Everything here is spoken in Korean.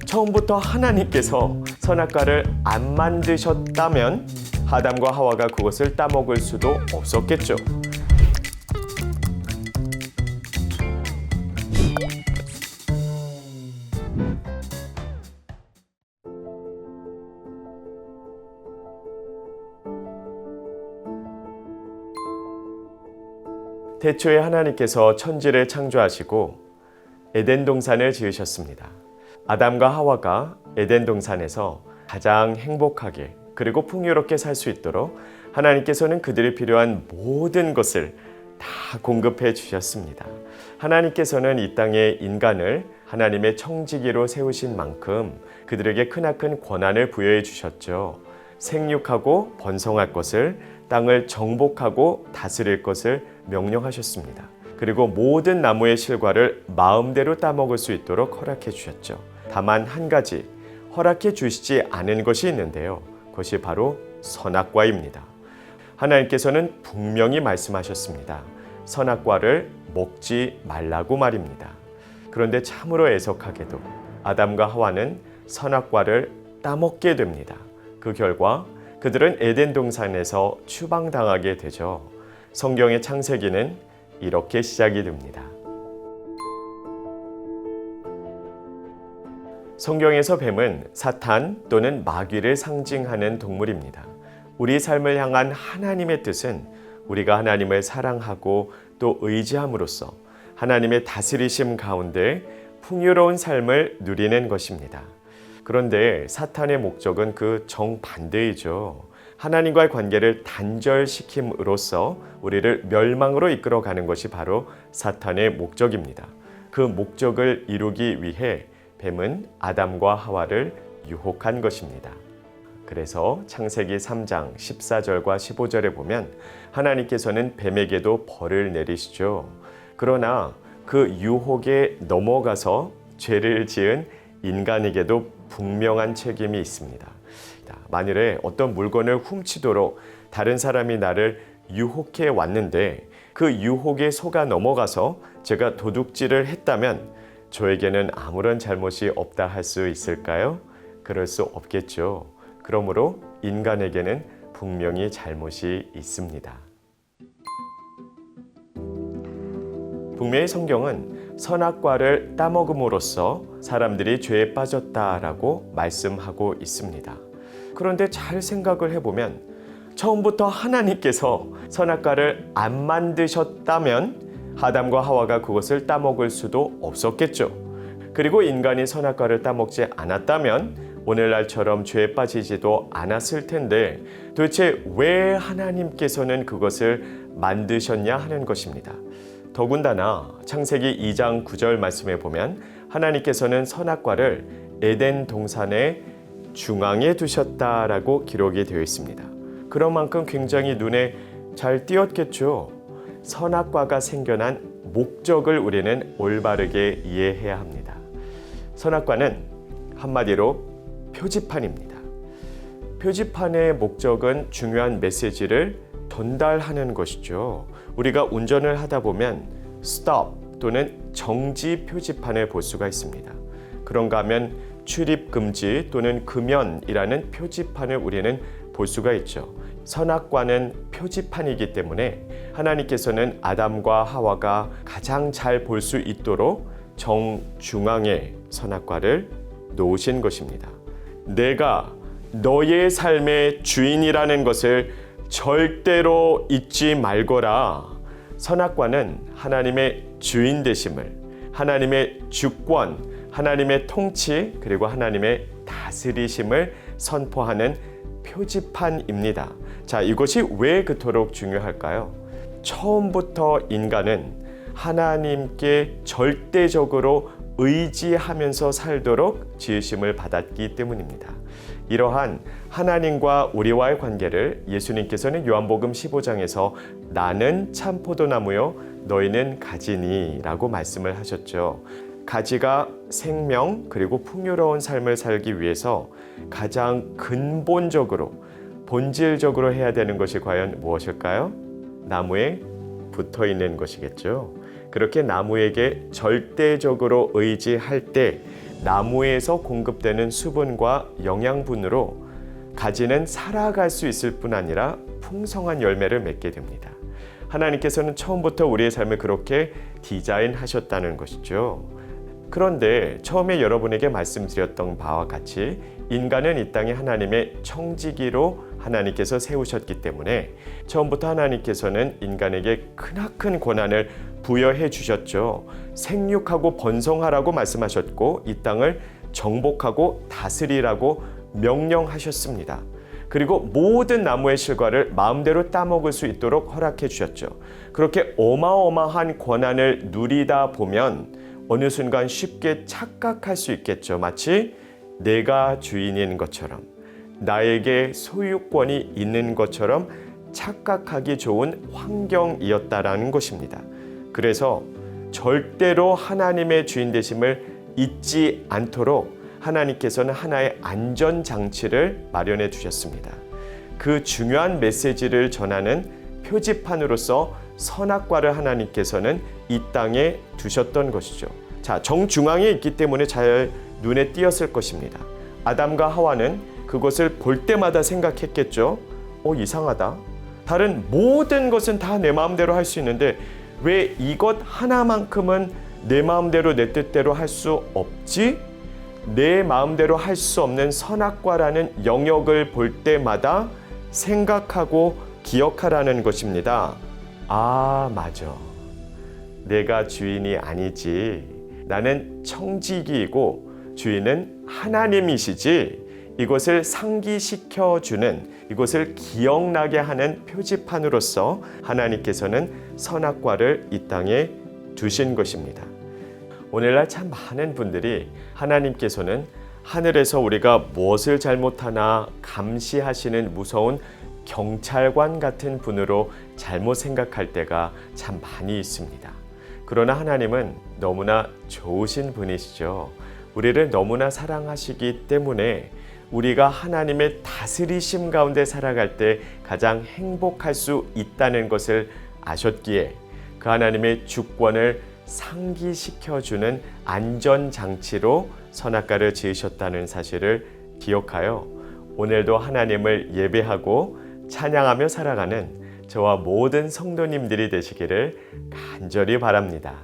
처음부터 하나님께서 선악과를 안 만드셨다면 아담과 하와가 그것을 따먹을 수도 없었겠죠. 태초에 하나님께서 천지를 창조하시고 에덴 동산을 지으셨습니다. 아담과 하와가 에덴 동산에서 가장 행복하게 그리고 풍요롭게 살 수 있도록 하나님께서는 그들이 필요한 모든 것을 다 공급해 주셨습니다. 하나님께서는 이 땅에 인간을 하나님의 청지기로 세우신 만큼 그들에게 크나큰 권한을 부여해 주셨죠. 생육하고 번성할 것을, 땅을 정복하고 다스릴 것을 명령하셨습니다. 그리고 모든 나무의 실과를 마음대로 따먹을 수 있도록 허락해 주셨죠. 다만 한 가지 허락해 주시지 않은 것이 있는데요. 그것이 바로 선악과입니다. 하나님께서는 분명히 말씀하셨습니다. 선악과를 먹지 말라고 말입니다. 그런데 참으로 애석하게도 아담과 하와는 선악과를 따먹게 됩니다. 그 결과 그들은 에덴 동산에서 추방당하게 되죠. 성경의 창세기는 이렇게 시작이 됩니다. 성경에서 뱀은 사탄 또는 마귀를 상징하는 동물입니다. 우리 삶을 향한 하나님의 뜻은 우리가 하나님을 사랑하고 또 의지함으로써 하나님의 다스리심 가운데 풍요로운 삶을 누리는 것입니다. 그런데 사탄의 목적은 그 정반대이죠. 하나님과의 관계를 단절시킴으로써 우리를 멸망으로 이끌어가는 것이 바로 사탄의 목적입니다. 그 목적을 이루기 위해 뱀은 아담과 하와를 유혹한 것입니다. 그래서 창세기 3장 14절과 15절에 보면 하나님께서는 뱀에게도 벌을 내리시죠. 그러나 그 유혹에 넘어가서 죄를 지은 인간에게도 분명한 책임이 있습니다. 만일에 어떤 물건을 훔치도록 다른 사람이 나를 유혹해 왔는데 그 유혹에 속아 넘어가서 제가 도둑질을 했다면 저에게는 아무런 잘못이 없다 할 수 있을까요? 그럴 수 없겠죠. 그러므로 인간에게는 분명히 잘못이 있습니다. 분명히 성경은 선악과를 따먹음으로써 사람들이 죄에 빠졌다라고 말씀하고 있습니다. 그런데 잘 생각을 해보면 처음부터 하나님께서 선악과를 안 만드셨다면 아담과 하와가 그것을 따먹을 수도 없었겠죠. 그리고 인간이 선악과를 따먹지 않았다면 오늘날처럼 죄에 빠지지도 않았을 텐데 도대체 왜 하나님께서는 그것을 만드셨냐 하는 것입니다. 더군다나 창세기 2장 9절 말씀에 보면 하나님께서는 선악과를 에덴 동산의 중앙에 두셨다라고 기록이 되어 있습니다. 그런 만큼 굉장히 눈에 잘 띄었겠죠. 선악과가 생겨난 목적을 우리는 올바르게 이해해야 합니다. 선악과는 한마디로 표지판입니다. 표지판의 목적은 중요한 메시지를 전달하는 것이죠. 우리가 운전을 하다 보면 스톱 또는 정지 표지판을 볼 수가 있습니다. 그런가 하면 출입 금지 또는 금연이라는 표지판을 우리는 볼 수가 있죠. 선악과는 표지판이기 때문에 하나님께서는 아담과 하와가 가장 잘 볼 수 있도록 정중앙에 선악과를 놓으신 것입니다. 내가 너의 삶의 주인이라는 것을 절대로 잊지 말거라. 선악과는 하나님의 주인 되심을, 하나님의 주권, 하나님의 통치, 그리고 하나님의 다스리심을 선포하는 표지판입니다. 자, 이것이 왜 그토록 중요할까요? 처음부터 인간은 하나님께 절대적으로 의지하면서 살도록 지으심을 받았기 때문입니다. 이러한 하나님과 우리와의 관계를 예수님께서는 요한복음 15장에서 나는 참 포도나무요 너희는 가지니 라고 말씀을 하셨죠. 가지가 생명 그리고 풍요로운 삶을 살기 위해서 가장 근본적으로 본질적으로 해야 되는 것이 과연 무엇일까요? 나무에 붙어 있는 것이겠죠. 그렇게 나무에게 절대적으로 의지할 때 나무에서 공급되는 수분과 영양분으로 가지는 살아갈 수 있을 뿐 아니라 풍성한 열매를 맺게 됩니다. 하나님께서는 처음부터 우리의 삶을 그렇게 디자인하셨다는 것이죠. 그런데 처음에 여러분에게 말씀드렸던 바와 같이 인간은 이 땅에 하나님의 청지기로 하나님께서 세우셨기 때문에 처음부터 하나님께서는 인간에게 크나큰 권한을 부여해 주셨죠. 생육하고 번성하라고 말씀하셨고 이 땅을 정복하고 다스리라고 명령하셨습니다. 그리고 모든 나무의 실과를 마음대로 따먹을 수 있도록 허락해 주셨죠. 그렇게 어마어마한 권한을 누리다 보면 어느 순간 쉽게 착각할 수 있겠죠. 마치 내가 주인인 것처럼, 나에게 소유권이 있는 것처럼 착각하기 좋은 환경이었다라는 것입니다. 그래서 절대로 하나님의 주인 되심을 잊지 않도록 하나님께서는 하나의 안전장치를 마련해 주셨습니다. 그 중요한 메시지를 전하는 표지판으로서 선악과를 하나님께서는 이 땅에 두셨던 것이죠. 자, 정중앙에 있기 때문에 잘 눈에 띄었을 것입니다. 아담과 하와는 그것을 볼 때마다 생각했겠죠. 이상하다. 다른 모든 것은 다 내 마음대로 할 수 있는데 왜 이것 하나만큼은 내 마음대로 내 뜻대로 할 수 없지? 내 마음대로 할 수 없는 선악과라는 영역을 볼 때마다 생각하고 기억하라는 것입니다. 아, 맞아. 내가 주인이 아니지. 나는 청지기이고 주인은 하나님이시지. 이것을 상기시켜주는, 이것을 기억나게 하는 표지판으로서 하나님께서는 선악과를 이 땅에 두신 것입니다. 오늘날 참 많은 분들이 하나님께서는 하늘에서 우리가 무엇을 잘못하나 감시하시는 무서운 경찰관 같은 분으로 잘못 생각할 때가 참 많이 있습니다. 그러나 하나님은 너무나 좋으신 분이시죠. 우리를 너무나 사랑하시기 때문에 우리가 하나님의 다스리심 가운데 살아갈 때 가장 행복할 수 있다는 것을 아셨기에 그 하나님의 주권을 상기시켜주는 안전장치로 선악과를 지으셨다는 사실을 기억하여 오늘도 하나님을 예배하고 찬양하며 살아가는 저와 모든 성도님들이 되시기를 간절히 바랍니다.